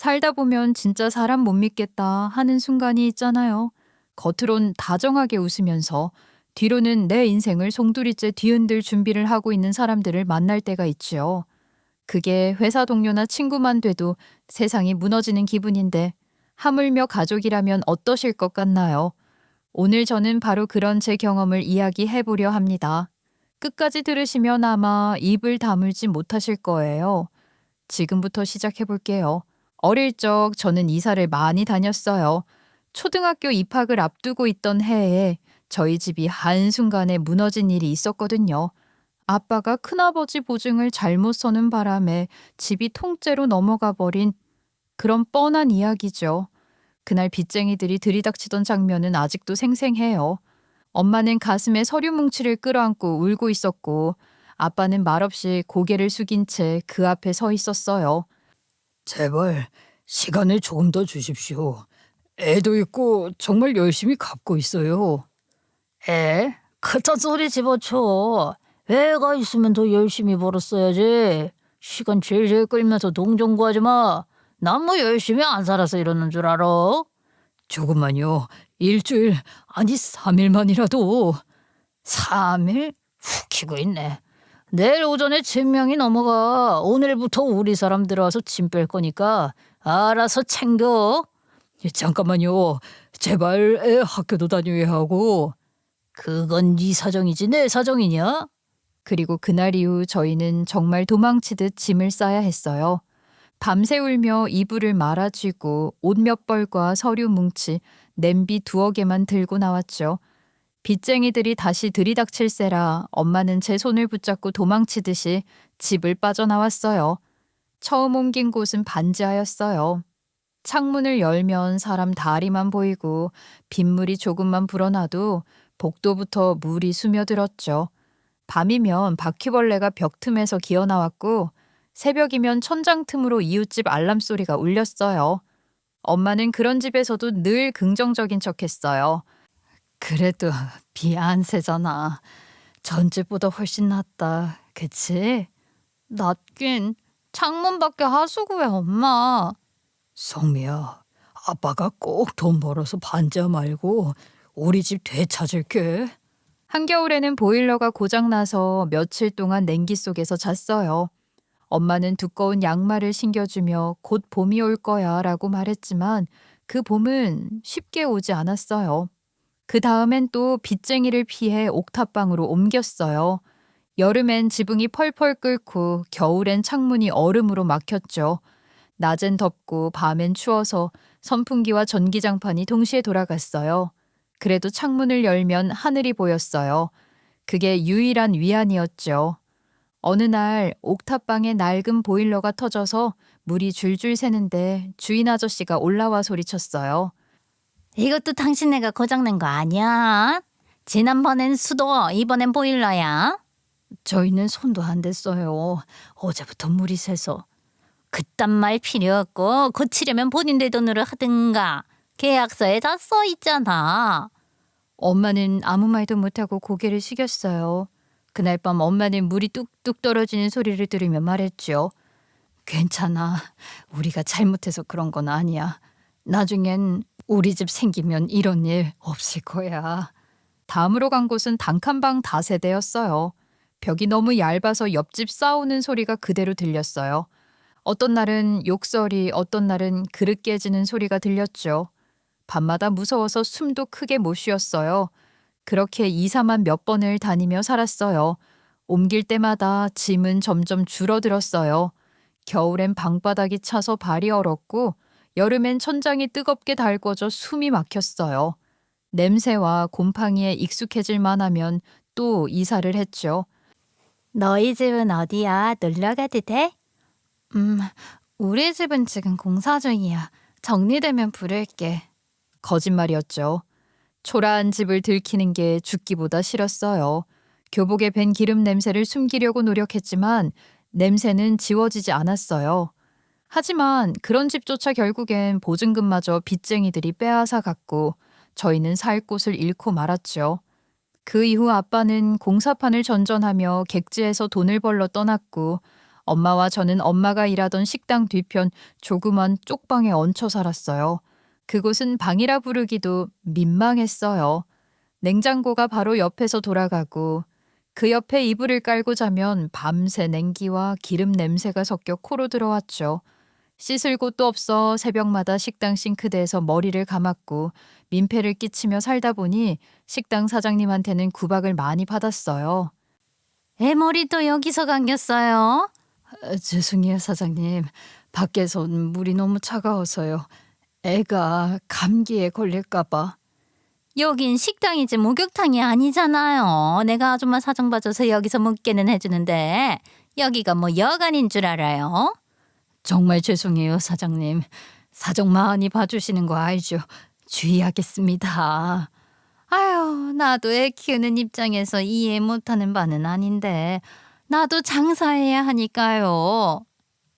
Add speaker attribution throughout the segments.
Speaker 1: 살다 보면 진짜 사람 못 믿겠다 하는 순간이 있잖아요. 겉으론 다정하게 웃으면서 뒤로는 내 인생을 송두리째 뒤흔들 준비를 하고 있는 사람들을 만날 때가 있지요. 그게 회사 동료나 친구만 돼도 세상이 무너지는 기분인데 하물며 가족이라면 어떠실 것 같나요? 오늘 저는 바로 그런 제 경험을 이야기해 보려 합니다. 끝까지 들으시면 아마 입을 다물지 못하실 거예요. 지금부터 시작해 볼게요. 어릴 적 저는 이사를 많이 다녔어요. 초등학교 입학을 앞두고 있던 해에 저희 집이 한순간에 무너진 일이 있었거든요. 아빠가 큰아버지 보증을 잘못 서는 바람에 집이 통째로 넘어가 버린 그런 뻔한 이야기죠. 그날 빚쟁이들이 들이닥치던 장면은 아직도 생생해요. 엄마는 가슴에 서류 뭉치를 끌어안고 울고 있었고 아빠는 말없이 고개를 숙인 채 그 앞에 서 있었어요.
Speaker 2: 제발 시간을 조금 더 주십시오. 애도 있고 정말 열심히 갚고 있어요. 애? 그딴 소리 집어쳐. 애가 있으면 더 열심히 벌었어야지. 시간 질질 끌면서 동정 구하지 마. 난 뭐 열심히 안 살아서 이러는 줄 알아? 조금만요. 일주일 아니 3일만이라도. 3일? 훅히고 있네. 내일 오전에 진명이 넘어가. 오늘부터 우리 사람 들어와서 짐 뺄 거니까 알아서 챙겨. 잠깐만요. 제발 애 학교도 다녀야 하고. 그건 네 사정이지 내 사정이냐?
Speaker 1: 그리고 그날 이후 저희는 정말 도망치듯 짐을 싸야 했어요. 밤새 울며 이불을 말아쥐고 옷 몇 벌과 서류 뭉치, 냄비 두어 개만 들고 나왔죠. 빚쟁이들이 다시 들이닥칠세라 엄마는 제 손을 붙잡고 도망치듯이 집을 빠져나왔어요. 처음 옮긴 곳은 반지하였어요. 창문을 열면 사람 다리만 보이고 빗물이 조금만 불어나도 복도부터 물이 스며들었죠. 밤이면 바퀴벌레가 벽 틈에서 기어나왔고 새벽이면 천장 틈으로 이웃집 알람 소리가 울렸어요. 엄마는 그런 집에서도 늘 긍정적인 척했어요. 그래도 비 안 새잖아. 전집보다 훨씬 낫다. 그치? 낫긴. 창문 밖에 하수구에 엄마.
Speaker 2: 성미야, 아빠가 꼭 돈 벌어서 반지하 말고 우리 집 되찾을게.
Speaker 1: 한겨울에는 보일러가 고장나서 며칠 동안 냉기 속에서 잤어요. 엄마는 두꺼운 양말을 신겨주며 곧 봄이 올 거야 라고 말했지만 그 봄은 쉽게 오지 않았어요. 그 다음엔 또 빚쟁이를 피해 옥탑방으로 옮겼어요. 여름엔 지붕이 펄펄 끓고 겨울엔 창문이 얼음으로 막혔죠. 낮엔 덥고 밤엔 추워서 선풍기와 전기장판이 동시에 돌아갔어요. 그래도 창문을 열면 하늘이 보였어요. 그게 유일한 위안이었죠. 어느 날 옥탑방에 낡은 보일러가 터져서 물이 줄줄 새는데 주인 아저씨가 올라와 소리쳤어요.
Speaker 3: 이것도 당신네가 고장낸 거 아니야? 지난번엔 수도, 이번엔 보일러야.
Speaker 1: 저희는 손도 안 댔어요. 어제부터 물이 새서.
Speaker 3: 그딴 말 필요 없고 고치려면 본인들 돈으로 하든가. 계약서에 다 써 있잖아.
Speaker 1: 엄마는 아무 말도 못하고 고개를 숙였어요. 그날 밤 엄마는 물이 뚝뚝 떨어지는 소리를 들으며 말했죠. 괜찮아. 우리가 잘못해서 그런 건 아니야. 나중엔 우리 집 생기면 이런 일 없을 거야. 다음으로 간 곳은 단칸방 다세대였어요. 벽이 너무 얇아서 옆집 싸우는 소리가 그대로 들렸어요. 어떤 날은 욕설이, 어떤 날은 그릇 깨지는 소리가 들렸죠. 밤마다 무서워서 숨도 크게 못 쉬었어요. 그렇게 이사만 몇 번을 다니며 살았어요. 옮길 때마다 짐은 점점 줄어들었어요. 겨울엔 방바닥이 차서 발이 얼었고 여름엔 천장이 뜨겁게 달궈져 숨이 막혔어요. 냄새와 곰팡이에 익숙해질만 하면 또 이사를 했죠.
Speaker 3: 너희 집은 어디야? 놀러 가도 돼?
Speaker 1: 우리 집은 지금 공사 중이야. 정리되면 부를게. 거짓말이었죠. 초라한 집을 들키는 게 죽기보다 싫었어요. 교복에 밴 기름 냄새를 숨기려고 노력했지만 냄새는 지워지지 않았어요. 하지만 그런 집조차 결국엔 보증금마저 빚쟁이들이 빼앗아 갔고 저희는 살 곳을 잃고 말았죠. 그 이후 아빠는 공사판을 전전하며 객지에서 돈을 벌러 떠났고 엄마와 저는 엄마가 일하던 식당 뒤편 조그만 쪽방에 얹혀 살았어요. 그곳은 방이라 부르기도 민망했어요. 냉장고가 바로 옆에서 돌아가고 그 옆에 이불을 깔고 자면 밤새 냉기와 기름 냄새가 섞여 코로 들어왔죠. 씻을 곳도 없어 새벽마다 식당 싱크대에서 머리를 감았고 민폐를 끼치며 살다 보니 식당 사장님한테는 구박을 많이 받았어요.
Speaker 3: 애 머리도 여기서 감겼어요.
Speaker 2: 죄송해요, 사장님. 밖에선 물이 너무 차가워서요. 애가 감기에 걸릴까봐.
Speaker 3: 여긴 식당이지 목욕탕이 아니잖아요. 내가 아줌마 사정 봐줘서 여기서 묵게는 해주는데 여기가 뭐 여관인 줄 알아요?
Speaker 2: 정말 죄송해요, 사장님. 사정 많이 봐주시는 거 알죠? 주의하겠습니다.
Speaker 3: 아유, 나도 애 키우는 입장에서 이해 못하는 바는 아닌데 나도 장사해야 하니까요.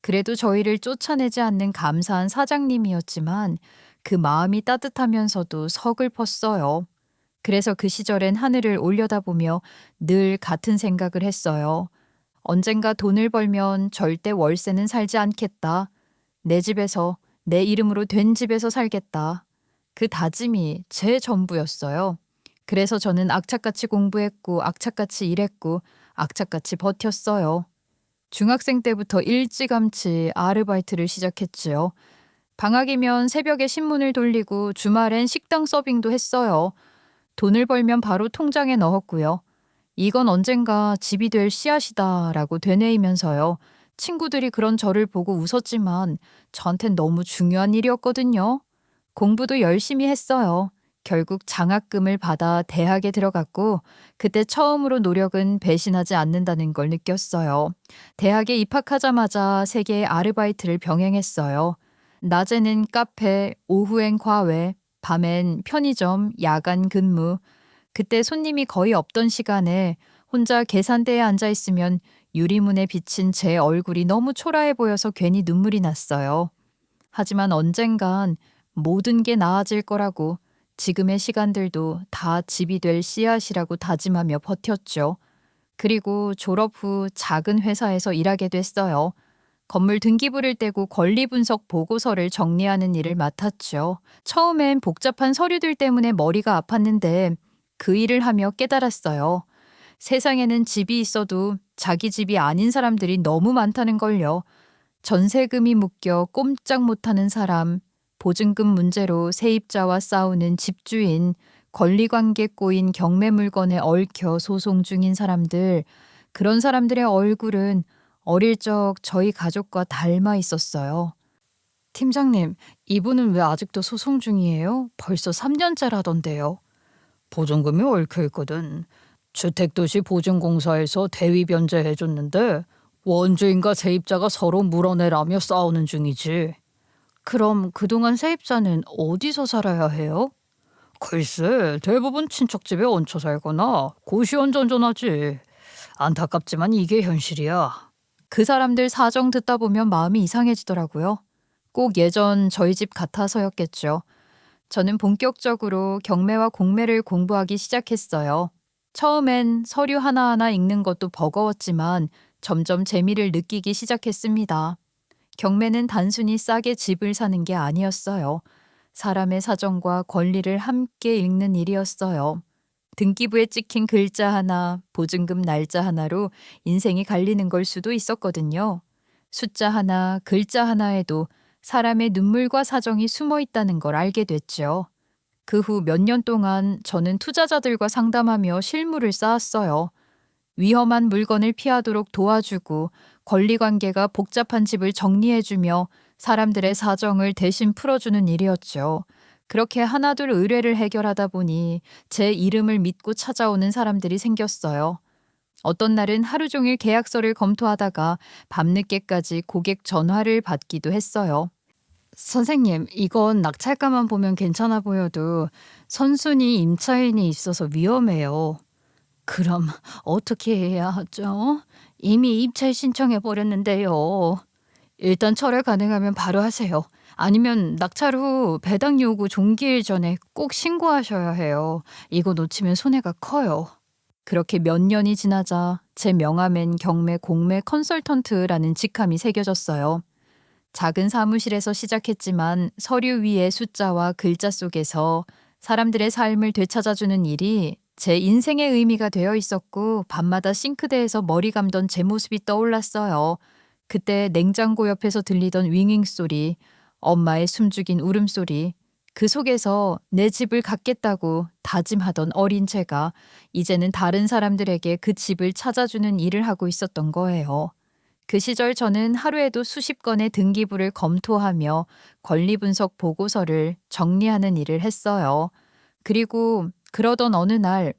Speaker 1: 그래도 저희를 쫓아내지 않는 감사한 사장님이었지만 그 마음이 따뜻하면서도 서글펐어요. 그래서 그 시절엔 하늘을 올려다보며 늘 같은 생각을 했어요. 언젠가 돈을 벌면 절대 월세는 살지 않겠다. 내 집에서, 내 이름으로 된 집에서 살겠다. 그 다짐이 제 전부였어요. 그래서 저는 악착같이 공부했고 악착같이 일했고 악착같이 버텼어요. 중학생 때부터 일찌감치 아르바이트를 시작했지요. 방학이면 새벽에 신문을 돌리고 주말엔 식당 서빙도 했어요. 돈을 벌면 바로 통장에 넣었고요. 이건 언젠가 집이 될 씨앗이다라고 되뇌이면서요. 친구들이 그런 저를 보고 웃었지만 저한텐 너무 중요한 일이었거든요. 공부도 열심히 했어요. 결국 장학금을 받아 대학에 들어갔고 그때 처음으로 노력은 배신하지 않는다는 걸 느꼈어요. 대학에 입학하자마자 3개의 아르바이트를 병행했어요. 낮에는 카페, 오후엔 과외, 밤엔 편의점, 야간 근무. 그때 손님이 거의 없던 시간에 혼자 계산대에 앉아 있으면 유리문에 비친 제 얼굴이 너무 초라해 보여서 괜히 눈물이 났어요. 하지만 언젠간 모든 게 나아질 거라고 지금의 시간들도 다 집이 될 씨앗이라고 다짐하며 버텼죠. 그리고 졸업 후 작은 회사에서 일하게 됐어요. 건물 등기부를 떼고 권리 분석 보고서를 정리하는 일을 맡았죠. 처음엔 복잡한 서류들 때문에 머리가 아팠는데 그 일을 하며 깨달았어요. 세상에는 집이 있어도 자기 집이 아닌 사람들이 너무 많다는 걸요. 전세금이 묶여 꼼짝 못하는 사람, 보증금 문제로 세입자와 싸우는 집주인, 권리관계 꼬인 경매 물건에 얽혀 소송 중인 사람들, 그런 사람들의 얼굴은 어릴 적 저희 가족과 닮아 있었어요. 팀장님, 이분은 왜 아직도 소송 중이에요? 벌써 3년째라던데요. 보증금이 얽혀 있거든. 주택도시보증공사에서 대위 변제해줬는데 원주인과 세입자가 서로 물어내라며 싸우는 중이지. 그럼 그동안 세입자는 어디서 살아야 해요? 글쎄, 대부분 친척집에 얹혀 살거나 고시원전전하지. 안타깝지만 이게 현실이야. 그 사람들 사정 듣다 보면 마음이 이상해지더라고요. 꼭 예전 저희 집 같아서였겠죠. 저는 본격적으로 경매와 공매를 공부하기 시작했어요. 처음엔 서류 하나하나 읽는 것도 버거웠지만 점점 재미를 느끼기 시작했습니다. 경매는 단순히 싸게 집을 사는 게 아니었어요. 사람의 사정과 권리를 함께 읽는 일이었어요. 등기부에 찍힌 글자 하나, 보증금 날짜 하나로 인생이 갈리는 걸 수도 있었거든요. 숫자 하나, 글자 하나에도 사람의 눈물과 사정이 숨어 있다는 걸 알게 됐죠. 그 후 몇 년 동안 저는 투자자들과 상담하며 실물을 쌓았어요. 위험한 물건을 피하도록 도와주고 권리관계가 복잡한 집을 정리해주며 사람들의 사정을 대신 풀어주는 일이었죠. 그렇게 하나둘 의뢰를 해결하다 보니 제 이름을 믿고 찾아오는 사람들이 생겼어요. 어떤 날은 하루 종일 계약서를 검토하다가 밤늦게까지 고객 전화를 받기도 했어요. 선생님, 이건 낙찰가만 보면 괜찮아 보여도 선순위 임차인이 있어서 위험해요. 그럼 어떻게 해야 하죠? 이미 입찰 신청해 버렸는데요. 일단 철회 가능하면 바로 하세요. 아니면 낙찰 후 배당 요구 종기일 전에 꼭 신고하셔야 해요. 이거 놓치면 손해가 커요. 그렇게 몇 년이 지나자 제 명함엔 경매 공매 컨설턴트라는 직함이 새겨졌어요. 작은 사무실에서 시작했지만 서류 위의 숫자와 글자 속에서 사람들의 삶을 되찾아주는 일이 제 인생의 의미가 되어 있었고 밤마다 싱크대에서 머리 감던 제 모습이 떠올랐어요. 그때 냉장고 옆에서 들리던 윙윙 소리, 엄마의 숨죽인 울음소리, 그 속에서 내 집을 갖겠다고 다짐하던 어린 제가 이제는 다른 사람들에게 그 집을 찾아주는 일을 하고 있었던 거예요. 그 시절 저는 하루에도 수십 건의 등기부를 검토하며 권리분석 보고서를 정리하는 일을 했어요. 그리고 그러던 어느 날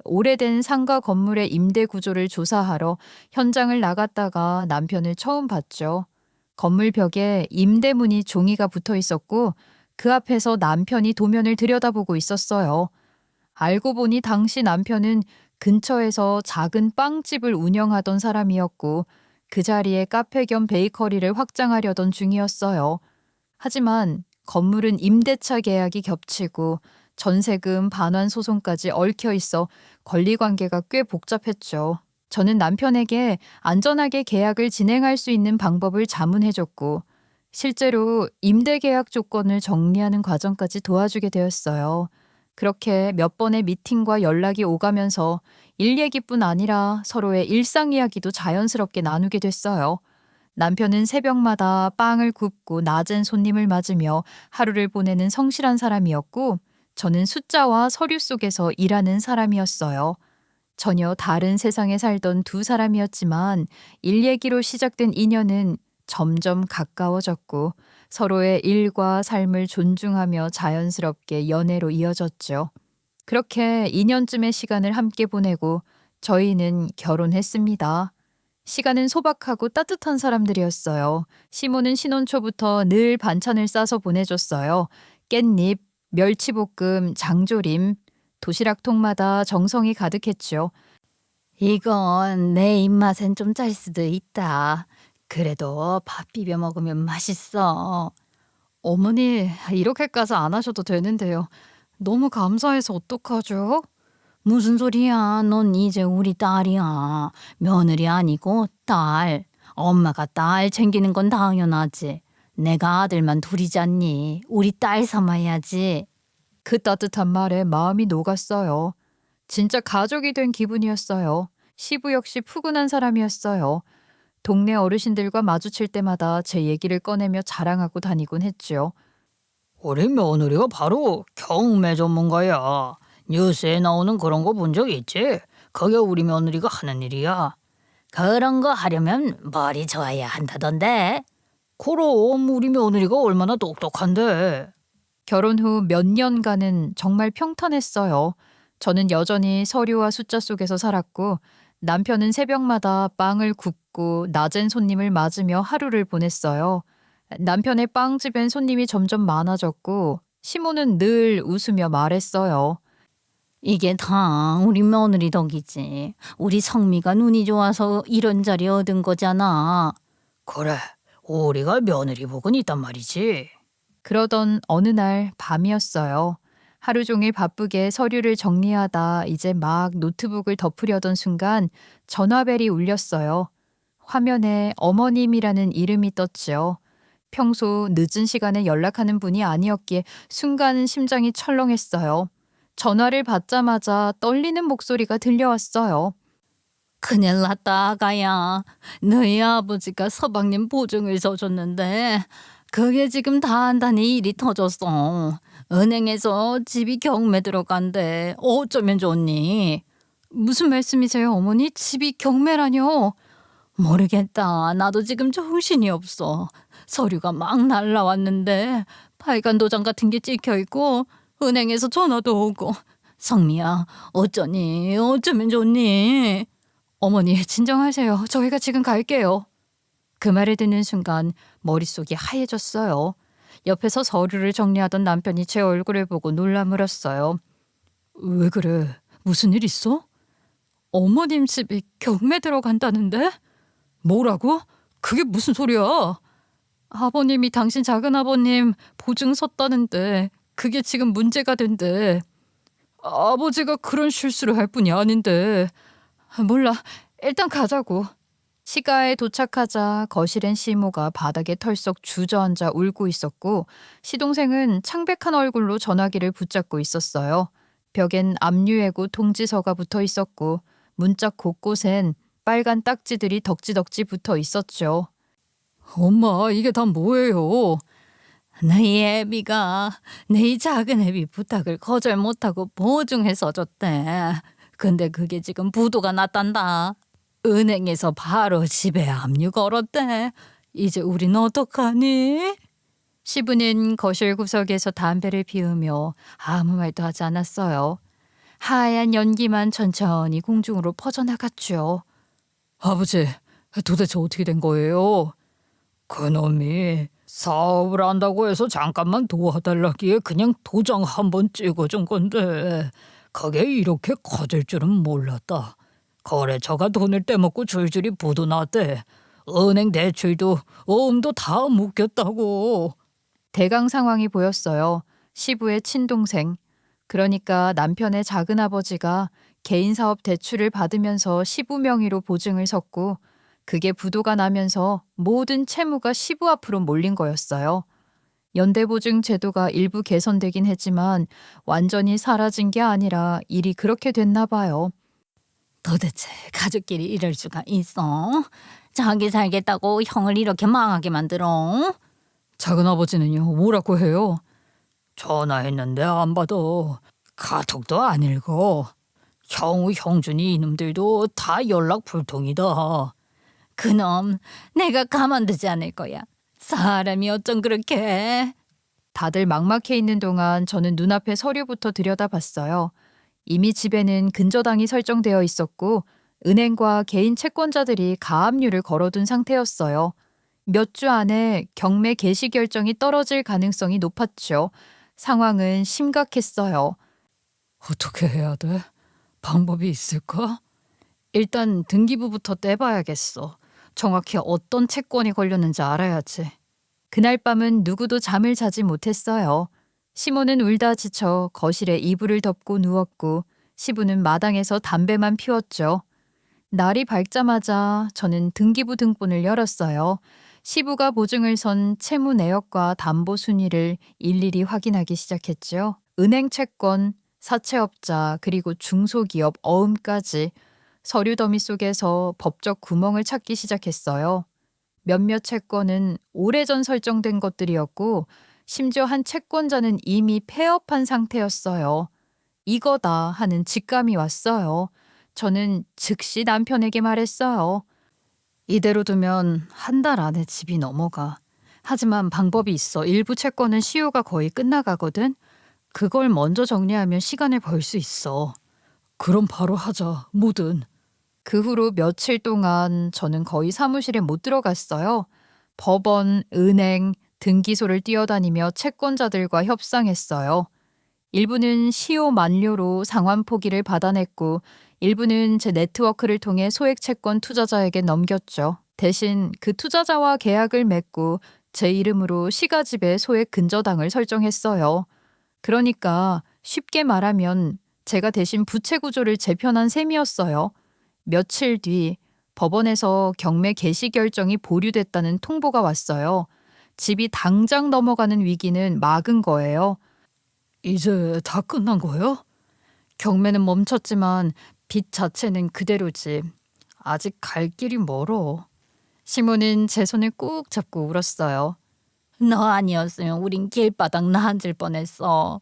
Speaker 1: 오래된 상가 건물의 임대 구조를 조사하러 현장을 나갔다가 남편을 처음 봤죠. 건물 벽에 임대문이 종이가 붙어 있었고 그 앞에서 남편이 도면을 들여다보고 있었어요. 알고 보니 당시 남편은 근처에서 작은 빵집을 운영하던 사람이었고 그 자리에 카페 겸 베이커리를 확장하려던 중이었어요. 하지만 건물은 임대차 계약이 겹치고 전세금 반환 소송까지 얽혀 있어 권리관계가 꽤 복잡했죠. 저는 남편에게 안전하게 계약을 진행할 수 있는 방법을 자문해줬고 실제로 임대 계약 조건을 정리하는 과정까지 도와주게 되었어요. 그렇게 몇 번의 미팅과 연락이 오가면서 일 얘기뿐 아니라 서로의 일상 이야기도 자연스럽게 나누게 됐어요. 남편은 새벽마다 빵을 굽고 낮은 손님을 맞으며 하루를 보내는 성실한 사람이었고 저는 숫자와 서류 속에서 일하는 사람이었어요. 전혀 다른 세상에 살던 두 사람이었지만 일 얘기로 시작된 인연은 점점 가까워졌고 서로의 일과 삶을 존중하며 자연스럽게 연애로 이어졌죠. 그렇게 2년쯤의 시간을 함께 보내고 저희는 결혼했습니다. 시간은 소박하고 따뜻한 사람들이었어요. 시모는 신혼 초부터 늘 반찬을 싸서 보내줬어요. 깻잎, 멸치볶음, 장조림, 도시락통마다 정성이 가득했죠.
Speaker 3: 이건 내 입맛엔 좀 짤 수도 있다. 그래도 밥 비벼 먹으면 맛있어.
Speaker 1: 어머니, 이렇게까지 안 하셔도 되는데요. 너무 감사해서 어떡하죠?
Speaker 3: 무슨 소리야? 넌 이제 우리 딸이야. 며느리 아니고 딸. 엄마가 딸 챙기는 건 당연하지. 내가 아들만 둘이잖니. 우리 딸 삼아야지.
Speaker 1: 그 따뜻한 말에 마음이 녹았어요. 진짜 가족이 된 기분이었어요. 시부 역시 푸근한 사람이었어요. 동네 어르신들과 마주칠 때마다 제 얘기를 꺼내며 자랑하고 다니곤 했죠.
Speaker 2: 우리 며느리가 바로 경매 전문가야. 뉴스에 나오는 그런 거 본 적 있지? 그게 우리 며느리가 하는 일이야.
Speaker 3: 그런 거 하려면 머리 좋아야 한다던데.
Speaker 2: 그럼 우리 며느리가 얼마나 똑똑한데.
Speaker 1: 결혼 후 몇 년간은 정말 평탄했어요. 저는 여전히 서류와 숫자 속에서 살았고 남편은 새벽마다 빵을 굽고 낮은 손님을 맞으며 하루를 보냈어요. 남편의 빵집엔 손님이 점점 많아졌고 시모는 늘 웃으며 말했어요.
Speaker 3: 이게 다 우리 며느리 덕이지. 우리 성미가 눈이 좋아서 이런 자리 얻은 거잖아.
Speaker 2: 그래, 우리가 며느리 복은 있단 말이지.
Speaker 1: 그러던 어느 날 밤이었어요. 하루 종일 바쁘게 서류를 정리하다 이제 막 노트북을 덮으려던 순간 전화벨이 울렸어요. 화면에 어머님이라는 이름이 떴지요. 평소 늦은 시간에 연락하는 분이 아니었기에 순간 심장이 철렁했어요. 전화를 받자마자 떨리는 목소리가 들려왔어요.
Speaker 3: 큰일 났다 아가야. 너희 아버지가 서방님 보증을 서줬는데 그게 지금 다 한다니 일이 터졌어. 은행에서 집이 경매 들어간대. 어쩌면 좋니?
Speaker 1: 무슨 말씀이세요, 어머니? 집이 경매라뇨?
Speaker 3: 모르겠다. 나도 지금 정신이 없어. 서류가 막 날라왔는데 발간 도장 같은 게 찍혀 있고 은행에서 전화도 오고. 성미야, 어쩌니? 어쩌면 좋니?
Speaker 1: 어머니, 진정하세요. 저희가 지금 갈게요. 그 말을 듣는 순간 머릿속이 하얘졌어요. 옆에서 서류를 정리하던 남편이 제 얼굴을 보고 놀라 물었어요. 왜 그래? 무슨 일 있어? 어머님 집이 경매 들어간다는데? 뭐라고? 그게 무슨 소리야? 아버님이 당신 작은아버님 보증 섰다는데 그게 지금 문제가 된대. 아버지가 그런 실수를 할 뿐이 아닌데. 몰라. 일단 가자고. 시가에 도착하자 거실엔 시모가 바닥에 털썩 주저앉아 울고 있었고 시동생은 창백한 얼굴로 전화기를 붙잡고 있었어요. 벽엔 압류해고 통지서가 붙어 있었고 문짝 곳곳엔 빨간 딱지들이 덕지덕지 붙어 있었죠.
Speaker 2: 엄마, 이게 다 뭐예요?
Speaker 3: 너희 애비가 너희 작은 애비 부탁을 거절 못하고 보증해서 줬대. 근데 그게 지금 부도가 났단다. 은행에서 바로 집에 압류 걸었대. 이제 우린 어떡하니?
Speaker 1: 시부는 거실 구석에서 담배를 피우며 아무 말도 하지 않았어요. 하얀 연기만 천천히 공중으로 퍼져나갔죠.
Speaker 2: 아버지, 도대체 어떻게 된 거예요? 그놈이 사업을 한다고 해서 잠깐만 도와달라기에 그냥 도장 한번 찍어준 건데 그게 이렇게 커질 줄은 몰랐다. 거래처가 돈을 떼먹고 줄줄이 부도났대. 은행 대출도 어음도 다 묶였다고.
Speaker 1: 대강 상황이 보였어요. 시부의 친동생. 그러니까 남편의 작은아버지가 개인사업 대출을 받으면서 시부 명의로 보증을 섰고 그게 부도가 나면서 모든 채무가 시부 앞으로 몰린 거였어요. 연대보증 제도가 일부 개선되긴 했지만 완전히 사라진 게 아니라 일이 그렇게 됐나 봐요.
Speaker 3: 도대체 가족끼리 이럴 수가 있어? 자기 살겠다고 형을 이렇게 망하게 만들어?
Speaker 2: 작은아버지는요, 뭐라고 해요? 전화했는데 안 받아. 카톡도 안 읽어. 형우, 형준이 이놈들도 다 연락 불통이다.
Speaker 3: 그놈 내가 가만두지 않을 거야. 사람이 어쩜 그렇게 해?
Speaker 1: 다들 막막해 있는 동안 저는 눈앞에 서류부터 들여다봤어요. 이미 집에는 근저당이 설정되어 있었고 은행과 개인 채권자들이 가압류를 걸어둔 상태였어요. 몇 주 안에 경매 개시 결정이 떨어질 가능성이 높았죠. 상황은 심각했어요.
Speaker 2: 어떻게 해야 돼? 방법이 있을까?
Speaker 1: 일단 등기부부터 떼봐야겠어. 정확히 어떤 채권이 걸렸는지 알아야지. 그날 밤은 누구도 잠을 자지 못했어요. 시모는 울다 지쳐 거실에 이불을 덮고 누웠고 시부는 마당에서 담배만 피웠죠. 날이 밝자마자 저는 등기부 등본을 열었어요. 시부가 보증을 선 채무 내역과 담보 순위를 일일이 확인하기 시작했죠. 은행 채권, 사채업자, 그리고 중소기업 어음까지 서류 더미 속에서 법적 구멍을 찾기 시작했어요. 몇몇 채권은 오래전 설정된 것들이었고 심지어 한 채권자는 이미 폐업한 상태였어요. 이거다 하는 직감이 왔어요. 저는 즉시 남편에게 말했어요. 이대로 두면 한 달 안에 집이 넘어가. 하지만 방법이 있어. 일부 채권은 시효가 거의 끝나가거든. 그걸 먼저 정리하면 시간을 벌 수 있어.
Speaker 2: 그럼 바로 하자, 뭐든.
Speaker 1: 그 후로 며칠 동안 저는 거의 사무실에 못 들어갔어요. 법원, 은행, 등기소를 뛰어다니며 채권자들과 협상했어요. 일부는 시효 만료로 상환 포기를 받아냈고 일부는 제 네트워크를 통해 소액 채권 투자자에게 넘겼죠. 대신 그 투자자와 계약을 맺고 제 이름으로 시가집에 소액 근저당을 설정했어요. 그러니까 쉽게 말하면 제가 대신 부채 구조를 재편한 셈이었어요. 며칠 뒤 법원에서 경매 개시 결정이 보류됐다는 통보가 왔어요. 집이 당장 넘어가는 위기는 막은 거예요.
Speaker 2: 이제 다 끝난 거예요?
Speaker 1: 경매는 멈췄지만 빚 자체는 그대로지. 아직 갈 길이 멀어. 시모는 제 손을 꾹 잡고 울었어요.
Speaker 3: 너 아니었으면 우린 길바닥 나앉을 뻔했어.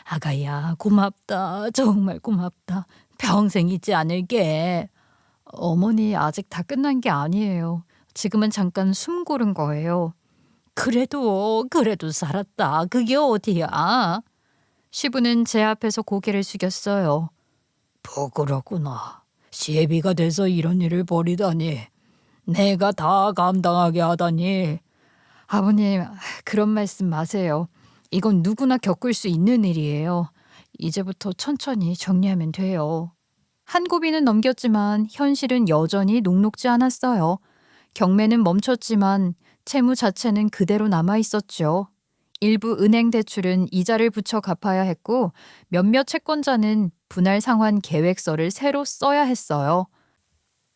Speaker 3: 아가야 고맙다. 정말 고맙다. 평생 잊지 않을게.
Speaker 1: 어머니 아직 다 끝난 게 아니에요. 지금은 잠깐 숨 고른 거예요.
Speaker 3: 그래도 살았다. 그게 어디야?
Speaker 1: 시부는 제 앞에서 고개를 숙였어요.
Speaker 2: 부끄럽구나. 시애비가 돼서 이런 일을 벌이다니. 내가 다 감당하게 하다니.
Speaker 1: 아버님, 그런 말씀 마세요. 이건 누구나 겪을 수 있는 일이에요. 이제부터 천천히 정리하면 돼요. 한 고비는 넘겼지만 현실은 여전히 녹록지 않았어요. 경매는 멈췄지만 채무 자체는 그대로 남아 있었죠. 일부 은행 대출은 이자를 붙여 갚아야 했고 몇몇 채권자는 분할 상환 계획서를 새로 써야 했어요.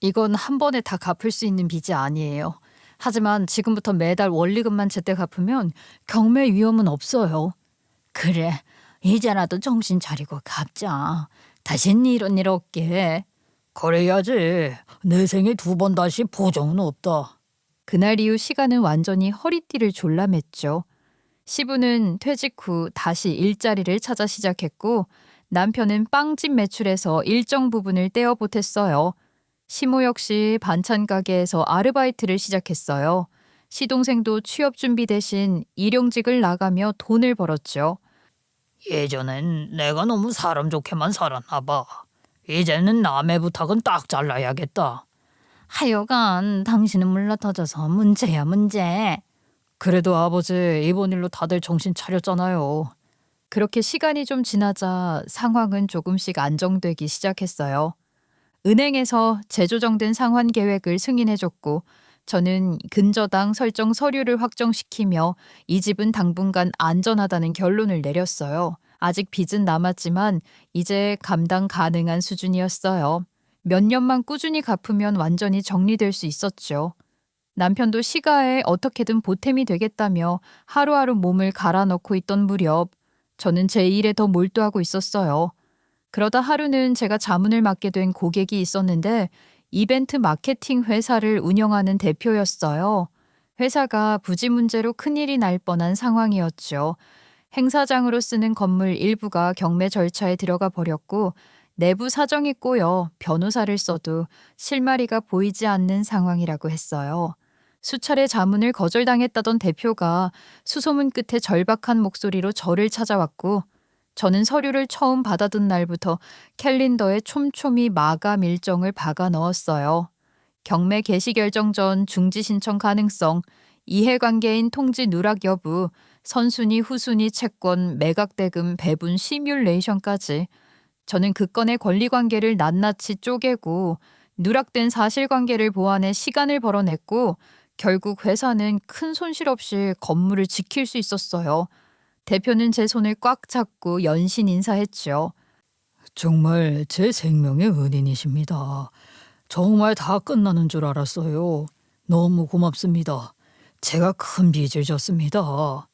Speaker 1: 이건 한 번에 다 갚을 수 있는 빚이 아니에요. 하지만 지금부터 매달 원리금만 제때 갚으면 경매 위험은 없어요.
Speaker 3: 그래, 이제라도 정신 차리고 갚자. 다신 이런 일 없게.
Speaker 2: 그래야지. 내 생에 2번 다시 보정은 없다.
Speaker 1: 그날 이후 시간은 완전히 허리띠를 졸라맸죠. 시부는 퇴직 후 다시 일자리를 찾아 시작했고 남편은 빵집 매출에서 일정 부분을 떼어 보탰어요. 시모 역시 반찬 가게에서 아르바이트를 시작했어요. 시동생도 취업 준비 대신 일용직을 나가며 돈을 벌었죠.
Speaker 2: 예전엔 내가 너무 사람 좋게만 살았나 봐. 이제는 남의 부탁은 딱 잘라야겠다.
Speaker 3: 하여간 당신은 물러터져서 문제야 문제.
Speaker 1: 그래도 아버지 이번 일로 다들 정신 차렸잖아요. 그렇게 시간이 좀 지나자 상황은 조금씩 안정되기 시작했어요. 은행에서 재조정된 상환 계획을 승인해줬고 저는 근저당 설정 서류를 확정시키며 이 집은 당분간 안전하다는 결론을 내렸어요. 아직 빚은 남았지만 이제 감당 가능한 수준이었어요. 몇 년만 꾸준히 갚으면 완전히 정리될 수 있었죠. 남편도 시가에 어떻게든 보탬이 되겠다며 하루하루 몸을 갈아넣고 있던 무렵 저는 제 일에 더 몰두하고 있었어요. 그러다 하루는 제가 자문을 맡게 된 고객이 있었는데 이벤트 마케팅 회사를 운영하는 대표였어요. 회사가 부지 문제로 큰일이 날 뻔한 상황이었죠. 행사장으로 쓰는 건물 일부가 경매 절차에 들어가 버렸고 내부 사정이 꼬여 변호사를 써도 실마리가 보이지 않는 상황이라고 했어요. 수차례 자문을 거절당했다던 대표가 수소문 끝에 절박한 목소리로 저를 찾아왔고 저는 서류를 처음 받아든 날부터 캘린더에 촘촘히 마감 일정을 박아 넣었어요. 경매 개시 결정 전 중지 신청 가능성, 이해관계인 통지 누락 여부, 선순위 후순위 채권, 매각 대금 배분 시뮬레이션까지 저는 그 건의 권리관계를 낱낱이 쪼개고 누락된 사실관계를 보완해 시간을 벌어냈고 결국 회사는 큰 손실 없이 건물을 지킬 수 있었어요. 대표는 제 손을 꽉 잡고 연신 인사했죠.
Speaker 2: 정말 제 생명의 은인이십니다. 정말 다 끝나는 줄 알았어요. 너무 고맙습니다. 제가 큰 빚을 졌습니다.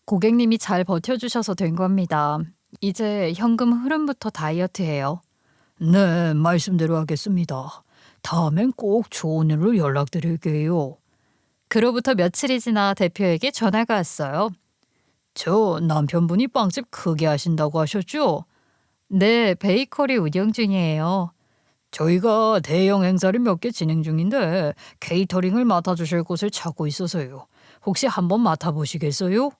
Speaker 1: 고객님이 잘 버텨주셔서 된 겁니다. 이제 현금 흐름부터 다이어트해요.
Speaker 2: 네, 말씀대로 하겠습니다. 다음엔 꼭 좋은 일로 연락드릴게요.
Speaker 1: 그로부터 며칠이 지나 대표에게 전화가 왔어요.
Speaker 2: 저 남편분이 빵집 크게 하신다고 하셨죠?
Speaker 1: 네, 베이커리 운영 중이에요.
Speaker 2: 저희가 대형 행사를 몇 개 진행 중인데 케이터링을 맡아주실 곳을 찾고 있어서요. 혹시 한번 맡아보시겠어요?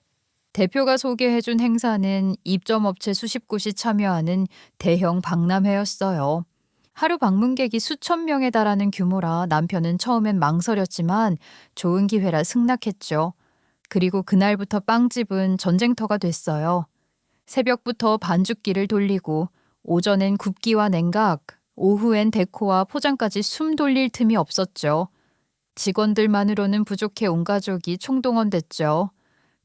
Speaker 1: 대표가 소개해준 행사는 입점업체 수십 곳이 참여하는 대형 박람회였어요. 하루 방문객이 수천 명에 달하는 규모라 남편은 처음엔 망설였지만 좋은 기회라 승낙했죠. 그리고 그날부터 빵집은 전쟁터가 됐어요. 새벽부터 반죽기를 돌리고 오전엔 굽기와 냉각, 오후엔 데코와 포장까지 숨 돌릴 틈이 없었죠. 직원들만으로는 부족해 온 가족이 총동원됐죠.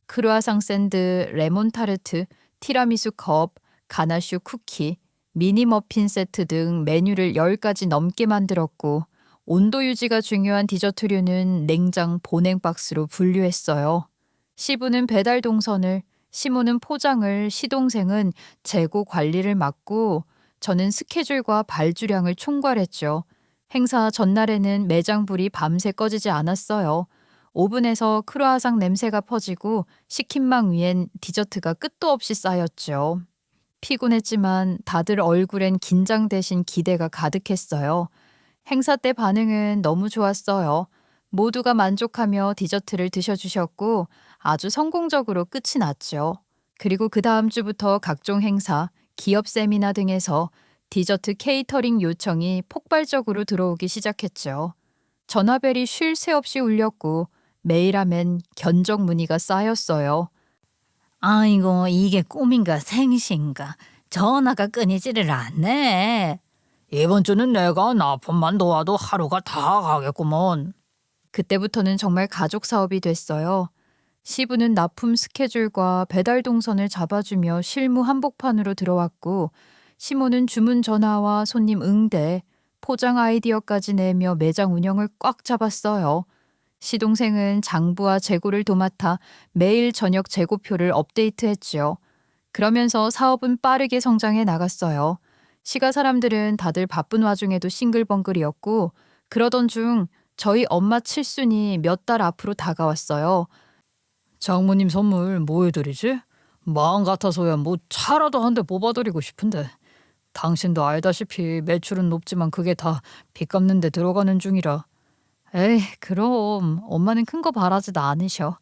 Speaker 1: 크루아상 샌드, 레몬 타르트, 티라미수 컵, 가나슈 쿠키, 미니 머핀 세트 등 메뉴를 10가지 넘게 만들었고 온도 유지가 중요한 디저트류는 냉장 보냉 박스로 분류했어요. 시부는 배달 동선을, 시모는 포장을, 시동생은 재고 관리를 맡고 저는 스케줄과 발주량을 총괄했죠. 행사 전날에는 매장 불이 밤새 꺼지지 않았어요. 오븐에서 크루아상 냄새가 퍼지고 식힌망 위엔 디저트가 끝도 없이 쌓였죠. 피곤했지만 다들 얼굴엔 긴장 대신 기대가 가득했어요. 행사 때 반응은 너무 좋았어요. 모두가 만족하며 디저트를 드셔주셨고 아주 성공적으로 끝이 났죠. 그리고 그 다음 주부터 각종 행사, 기업 세미나 등에서 디저트 케이터링 요청이 폭발적으로 들어오기 시작했죠. 전화벨이 쉴 새 없이 울렸고 매일 하면 견적 문의가 쌓였어요.
Speaker 3: 아이고 이게 꿈인가 생시인가. 전화가 끊이지를 않네.
Speaker 2: 이번 주는 내가 납품만 도와도 하루가 다 가겠구먼.
Speaker 1: 그때부터는 정말 가족 사업이 됐어요. 시부는 납품 스케줄과 배달 동선을 잡아주며 실무 한복판으로 들어왔고 시모는 주문 전화와 손님 응대, 포장 아이디어까지 내며 매장 운영을 꽉 잡았어요. 시동생은 장부와 재고를 도맡아 매일 저녁 재고표를 업데이트했지요. 그러면서 사업은 빠르게 성장해 나갔어요. 시가 사람들은 다들 바쁜 와중에도 싱글벙글이었고 그러던 중 저희 엄마 칠순이 몇 달 앞으로 다가왔어요.
Speaker 2: 장모님 선물 뭐 해드리지? 마음 같아서야 뭐 차라도 한 대 뽑아드리고 싶은데. 당신도 알다시피 매출은 높지만 그게 다 빚 갚는 데 들어가는 중이라.
Speaker 1: 에이, 그럼 엄마는 큰 거 바라지도 않으셔.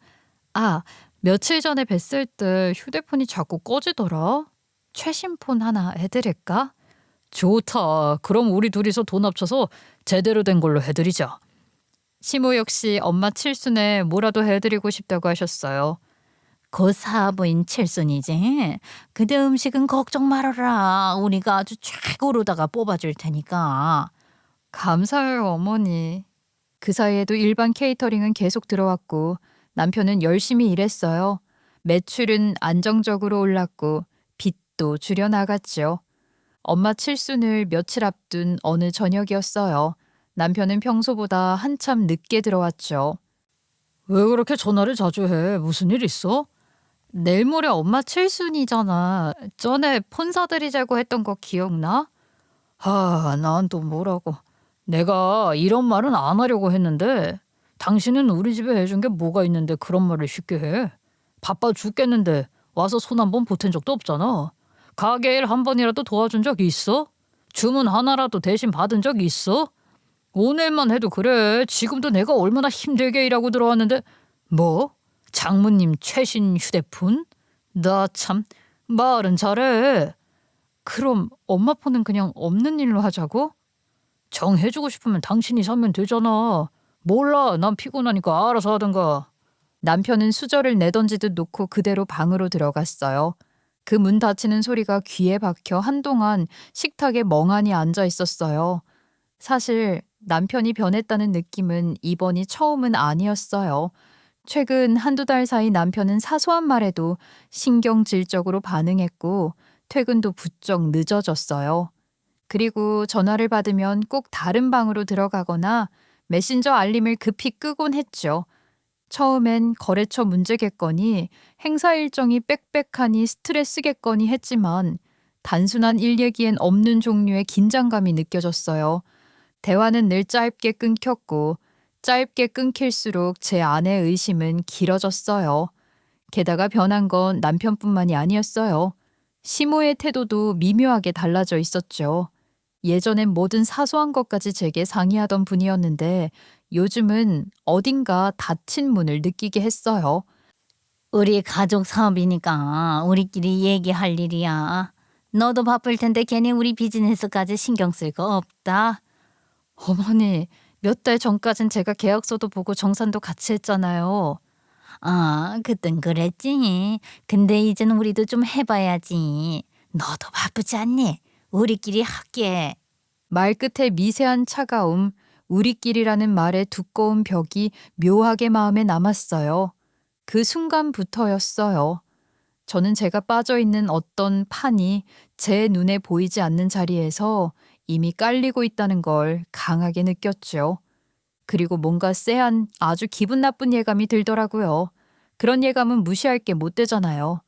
Speaker 1: 아, 며칠 전에 뵀을 때 휴대폰이 자꾸 꺼지더라. 최신 폰 하나 해드릴까?
Speaker 2: 좋다. 그럼 우리 둘이서 돈 합쳐서 제대로 된 걸로 해드리자.
Speaker 1: 시모 역시 엄마 칠순에 뭐라도 해드리고 싶다고 하셨어요.
Speaker 3: 그 사부인 칠순이지. 그대 음식은 걱정 말아라. 우리가 아주 최고로다가 뽑아줄 테니까.
Speaker 1: 감사해요, 어머니. 그 사이에도 일반 케이터링은 계속 들어왔고 남편은 열심히 일했어요. 매출은 안정적으로 올랐고 빚도 줄여나갔죠. 엄마 칠순을 며칠 앞둔 어느 저녁이었어요. 남편은 평소보다 한참 늦게 들어왔죠.
Speaker 2: 왜 그렇게 전화를 자주 해? 무슨 일 있어?
Speaker 1: 내일 모레 엄마 칠순이잖아. 전에 폰 사드리자고 했던 거 기억나?
Speaker 2: 난 또 뭐라고. 내가 이런 말은 안 하려고 했는데 당신은 우리 집에 해준 게 뭐가 있는데 그런 말을 쉽게 해. 바빠 죽겠는데 와서 손 한 번 보탠 적도 없잖아. 가게 일 한 번이라도 도와준 적 있어? 주문 하나라도 대신 받은 적 있어? 오늘만 해도 그래. 지금도 내가 얼마나 힘들게 일하고 들어왔는데 뭐? 장모님 최신 휴대폰? 나 참 말은 잘해.
Speaker 1: 그럼 엄마 폰은 그냥 없는 일로 하자고?
Speaker 2: 정해주고 싶으면 당신이 사면 되잖아. 몰라. 난 피곤하니까 알아서 하든가.
Speaker 1: 남편은 수저를 내던지듯 놓고 그대로 방으로 들어갔어요. 그 문 닫히는 소리가 귀에 박혀 한동안 식탁에 멍하니 앉아 있었어요. 사실 남편이 변했다는 느낌은 이번이 처음은 아니었어요. 최근 한두 달 사이 남편은 사소한 말에도 신경질적으로 반응했고 퇴근도 부쩍 늦어졌어요. 그리고 전화를 받으면 꼭 다른 방으로 들어가거나 메신저 알림을 급히 끄곤 했죠. 처음엔 거래처 문제겠거니 행사 일정이 빽빽하니 스트레스겠거니 했지만 단순한 일 얘기엔 없는 종류의 긴장감이 느껴졌어요. 대화는 늘 짧게 끊겼고 짧게 끊길수록 제 아내의 의심은 길어졌어요. 게다가 변한 건 남편뿐만이 아니었어요. 시모의 태도도 미묘하게 달라져 있었죠. 예전엔 모든 사소한 것까지 제게 상의하던 분이었는데 요즘은 어딘가 닫힌 문을 느끼게 했어요.
Speaker 3: 우리 가족 사업이니까 우리끼리 얘기할 일이야. 너도 바쁠 텐데 괜히 우리 비즈니스까지 신경 쓸 거 없다.
Speaker 1: 어머니, 몇 달 전까진 제가 계약서도 보고 정산도 같이 했잖아요.
Speaker 3: 그땐 그랬지. 근데 이젠 우리도 좀 해봐야지. 너도 바쁘지 않니? 우리끼리 할게.
Speaker 1: 말끝에 미세한 차가움, 우리끼리라는 말의 두꺼운 벽이 묘하게 마음에 남았어요. 그 순간부터였어요. 저는 제가 빠져 있는 어떤 판이 제 눈에 보이지 않는 자리에서 이미 깔리고 있다는 걸 강하게 느꼈죠. 그리고 뭔가 쎄한 아주 기분 나쁜 예감이 들더라고요. 그런 예감은 무시할 게 못 되잖아요.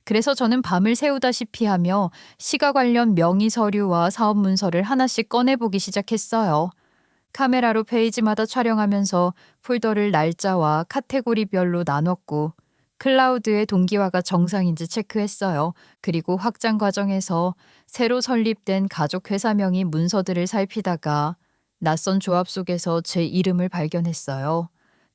Speaker 1: 그래서 저는 밤을 새우다시피 하며 시가 관련 명의 서류와 사업 문서를 하나씩 꺼내보기 시작했어요. 카메라로 페이지마다 촬영하면서 폴더를 날짜와 카테고리별로 나눴고 클라우드의 동기화가 정상인지 체크했어요. 그리고 확장 과정에서 새로 설립된 가족 회사명의 문서들을 살피다가 낯선 조합 속에서 제 이름을 발견했어요.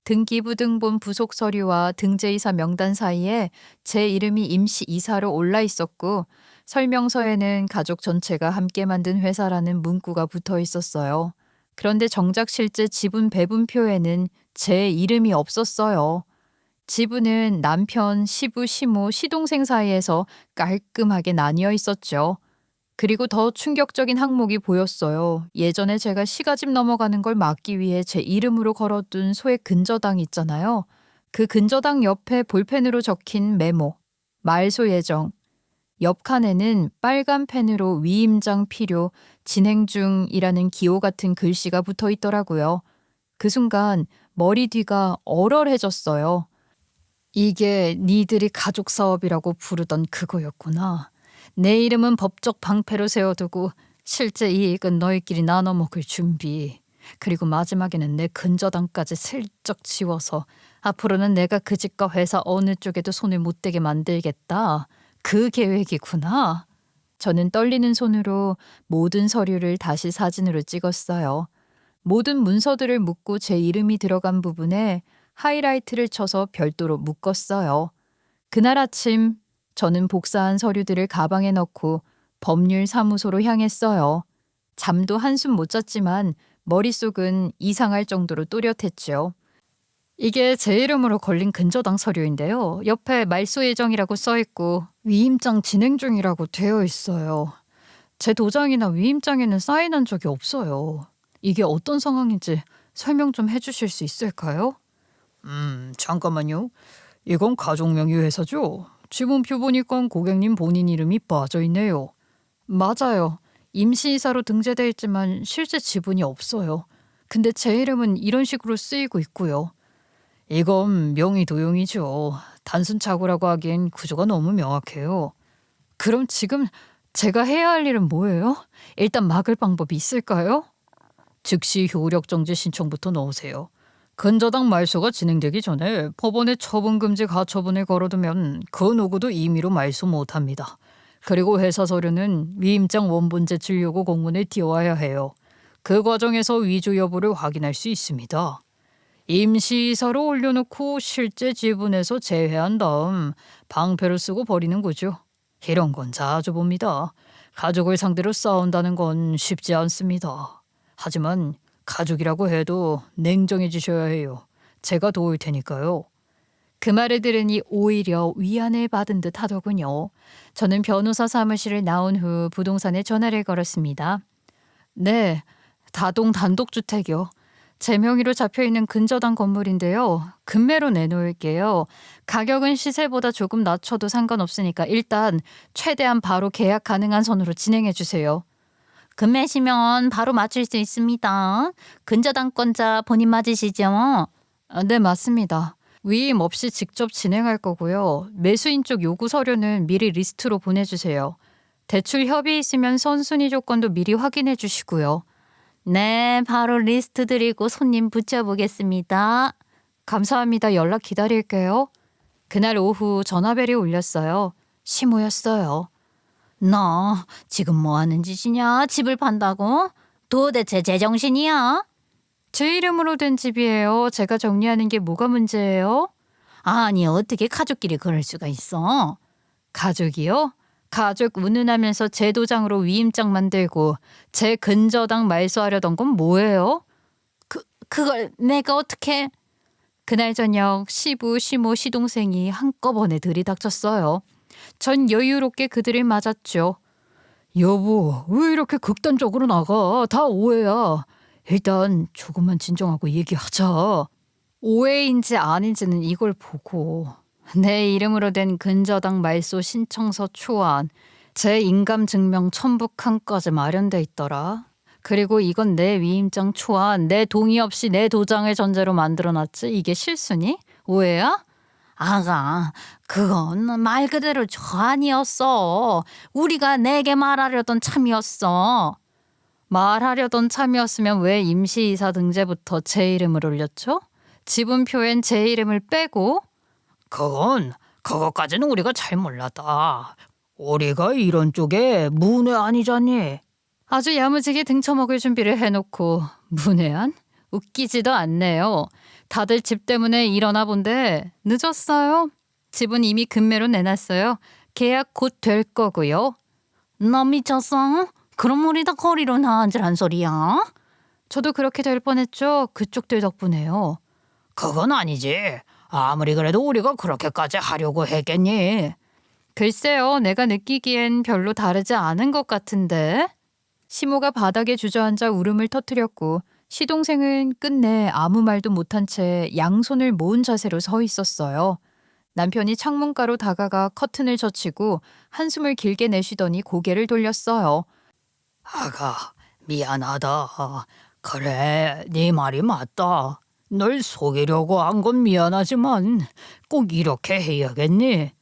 Speaker 1: 등기부등본 부속 서류와 등재이사 명단 사이에 제 이름이 임시 이사로 올라 있었고 설명서에는 가족 전체가 함께 만든 회사라는 문구가 붙어 있었어요. 그런데 정작 실제 지분 배분표에는 제 이름이 없었어요. 지분은 남편, 시부, 시모, 시동생 사이에서 깔끔하게 나뉘어 있었죠. 그리고 더 충격적인 항목이 보였어요. 예전에 제가 시가집 넘어가는 걸 막기 위해 제 이름으로 걸어둔 소액 근저당 있잖아요. 그 근저당 옆에 볼펜으로 적힌 메모, 말소 예정. 옆 칸에는 빨간 펜으로 위임장 필요, 진행 중이라는 기호 같은 글씨가 붙어 있더라고요. 그 순간 머리 뒤가 얼얼해졌어요. 이게 니들이 가족 사업이라고 부르던 그거였구나. 내 이름은 법적 방패로 세워두고 실제 이익은 너희끼리 나눠 먹을 준비. 그리고 마지막에는 내 근저당까지 슬쩍 지워서 앞으로는 내가 그 집과 회사 어느 쪽에도 손을 못 대게 만들겠다. 그 계획이구나. 저는 떨리는 손으로 모든 서류를 다시 사진으로 찍었어요. 모든 문서들을 묶고 제 이름이 들어간 부분에 하이라이트를 쳐서 별도로 묶었어요. 그날 아침 저는 복사한 서류들을 가방에 넣고 법률 사무소로 향했어요. 잠도 한숨 못 잤지만 머릿속은 이상할 정도로 또렷했죠. 이게 제 이름으로 걸린 근저당 서류인데요. 옆에 말소 예정이라고 써있고 위임장 진행 중이라고 되어 있어요. 제 도장이나 위임장에는 사인한 적이 없어요. 이게 어떤 상황인지 설명 좀 해주실 수 있을까요?
Speaker 2: 잠깐만요. 이건 가족명의회사죠? 지문표 보니까 고객님 본인 이름이 빠져 있네요.
Speaker 1: 맞아요. 임시이사로 등재돼 있지만 실제 지분이 없어요. 근데 제 이름은 이런 식으로 쓰이고 있고요.
Speaker 2: 이건 명의 도용이죠. 단순 착오라고 하기엔 구조가 너무 명확해요.
Speaker 1: 그럼 지금 제가 해야 할 일은 뭐예요? 일단 막을 방법이 있을까요?
Speaker 2: 즉시 효력 정지 신청부터 넣으세요. 근저당 말소가 진행되기 전에 법원에 처분금지 가처분을 걸어두면 그 누구도 임의로 말소 못합니다. 그리고 회사 서류는 위임장 원본 제출 요구 공문을 띄워야 해요. 그 과정에서 위조 여부를 확인할 수 있습니다. 임시이사로 올려놓고 실제 지분에서 제외한 다음 방패로 쓰고 버리는 거죠. 이런 건 자주 봅니다. 가족을 상대로 싸운다는 건 쉽지 않습니다. 하지만 가족이라고 해도 냉정해지셔야 해요. 제가 도울 테니까요.
Speaker 1: 그 말을 들으니 오히려 위안을 받은 듯 하더군요. 저는 변호사 사무실을 나온 후 부동산에 전화를 걸었습니다. 네, 다동 단독주택이요. 제 명의로 잡혀있는 근저당 건물인데요. 금매로 내놓을게요. 가격은 시세보다 조금 낮춰도 상관없으니까 일단 최대한 바로 계약 가능한 선으로 진행해 주세요.
Speaker 3: 금매시면 바로 맞출 수 있습니다. 근저당권자 본인 맞으시죠?
Speaker 1: 네, 맞습니다. 위임 없이 직접 진행할 거고요. 매수인 쪽 요구 서류는 미리 리스트로 보내주세요. 대출 협의 있으면 선순위 조건도 미리 확인해 주시고요.
Speaker 3: 네, 바로 리스트 드리고 손님 붙여보겠습니다.
Speaker 1: 감사합니다. 연락 기다릴게요. 그날 오후 전화벨이 울렸어요. 시모였어요.
Speaker 3: 너 지금 뭐 하는 짓이냐? 집을 판다고? 도대체 제정신이야?
Speaker 1: 제 이름으로 된 집이에요. 제가 정리하는 게 뭐가 문제예요?
Speaker 3: 아니 어떻게 가족끼리 그럴 수가 있어?
Speaker 1: 가족이요? 가족 운운하면서 제 도장으로 위임장 만들고 제 근저당 말소하려던 건 뭐예요?
Speaker 3: 그걸 내가 어떻게...
Speaker 1: 그날 저녁 시부, 시모, 시동생이 한꺼번에 들이닥쳤어요. 전 여유롭게 그들을 맞았죠.
Speaker 2: 여보, 왜 이렇게 극단적으로 나가? 다 오해야. 일단 조금만 진정하고 얘기하자.
Speaker 1: 오해인지 아닌지는 이걸 보고 내 이름으로 된 근저당 말소 신청서 초안, 제 인감증명 첨부칸까지 마련돼 있더라. 그리고 이건 내 위임장 초안, 내 동의 없이 내 도장을 전제로 만들어놨지. 이게 실수니? 오해야?
Speaker 3: 아가, 그건 말 그대로 초안이었어. 우리가 내게 말하려던 참이었어.
Speaker 1: 말하려던 참이었으면 왜 임시이사 등재부터 제 이름을 올렸죠? 지분표엔 제 이름을 빼고.
Speaker 2: 그거까지는 우리가 잘 몰랐다. 우리가 이런 쪽에 문외 아니잖니.
Speaker 1: 아주 야무지게 등쳐먹을 준비를 해놓고 문외한? 웃기지도 않네요. 다들 집 때문에 일어나 본데 늦었어요. 집은 이미 금매로 내놨어요. 계약 곧 될 거고요.
Speaker 3: 너 미쳤어? 그럼 우리 다 거리로 나앉으란 소리야?
Speaker 1: 저도 그렇게 될 뻔했죠. 그쪽들 덕분에요.
Speaker 2: 그건 아니지. 아무리 그래도 우리가 그렇게까지 하려고 했겠니?
Speaker 1: 글쎄요. 내가 느끼기엔 별로 다르지 않은 것 같은데. 시모가 바닥에 주저앉아 울음을 터뜨렸고 시동생은 끝내 아무 말도 못한 채 양손을 모은 자세로 서 있었어요. 남편이 창문가로 다가가 커튼을 젖히고 한숨을 길게 내쉬더니 고개를 돌렸어요.
Speaker 2: 아가, 미안하다. 그래, 네 말이 맞다. 널 속이려고 한 건 미안하지만 꼭 이렇게 해야겠니?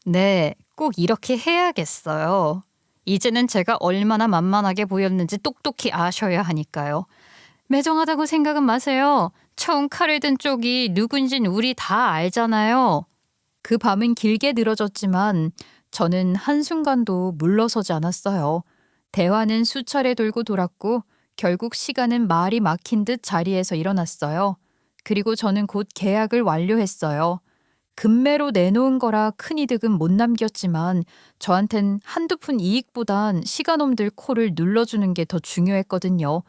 Speaker 1: 네, 꼭 이렇게 해야겠어요. 이제는 제가 얼마나 만만하게 보였는지 똑똑히 아셔야 하니까요. 매정하다고 생각은 마세요. 처음 칼을 든 쪽이 누군진 우리 다 알잖아요. 그 밤은 길게 늘어졌지만 저는 한순간도 물러서지 않았어요. 대화는 수차례 돌고 돌았고 결국 시간은 말이 막힌 듯 자리에서 일어났어요. 그리고 저는 곧 계약을 완료했어요. 금매로 내놓은 거라 큰 이득은 못 남겼지만 저한텐 한두 푼 이익보단 시간놈들 코를 눌러주는 게 더 중요했거든요.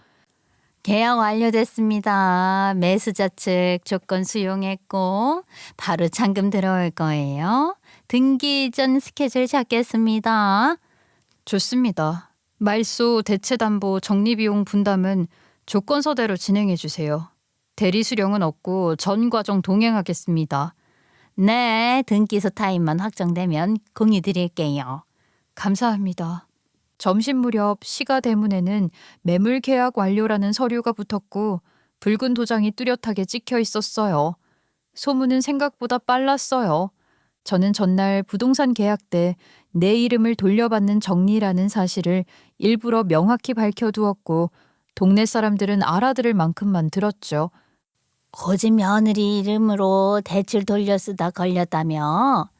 Speaker 3: 계약 완료됐습니다. 매수자 측 조건 수용했고 바로 잔금 들어올 거예요. 등기 이전 스케줄 잡겠습니다.
Speaker 1: 좋습니다. 말소, 대체담보, 정리비용 분담은 조건서대로 진행해 주세요. 대리 수령은 없고 전 과정 동행하겠습니다.
Speaker 3: 네, 등기소 타임만 확정되면 공유 드릴게요.
Speaker 1: 감사합니다. 점심 무렵 시가 대문에는 매물 계약 완료라는 서류가 붙었고 붉은 도장이 뚜렷하게 찍혀 있었어요. 소문은 생각보다 빨랐어요. 저는 전날 부동산 계약 때 내 이름을 돌려받는 정리라는 사실을 일부러 명확히 밝혀두었고 동네 사람들은 알아들을 만큼만 들었죠.
Speaker 3: 거짓 며느리 이름으로 대출 돌려 쓰다 걸렸다며?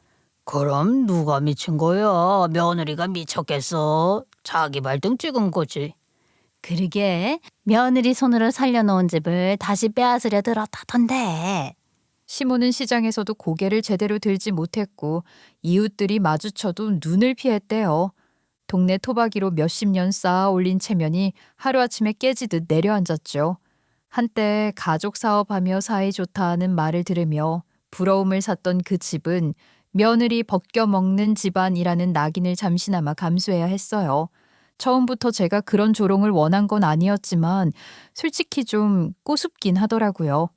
Speaker 2: 그럼 누가 미친 거야? 며느리가 미쳤겠어. 자기 발등 찍은 거지.
Speaker 3: 그러게 며느리 손으로 살려놓은 집을 다시 빼앗으려 들었다던데.
Speaker 1: 시모는 시장에서도 고개를 제대로 들지 못했고 이웃들이 마주쳐도 눈을 피했대요. 동네 토박이로 몇십 년 쌓아 올린 체면이 하루아침에 깨지듯 내려앉았죠. 한때 가족 사업하며 사이 좋다 하는 말을 들으며 부러움을 샀던 그 집은 며느리 벗겨먹는 집안이라는 낙인을 잠시나마 감수해야 했어요. 처음부터 제가 그런 조롱을 원한 건 아니었지만 솔직히 좀 꼬숩긴 하더라고요.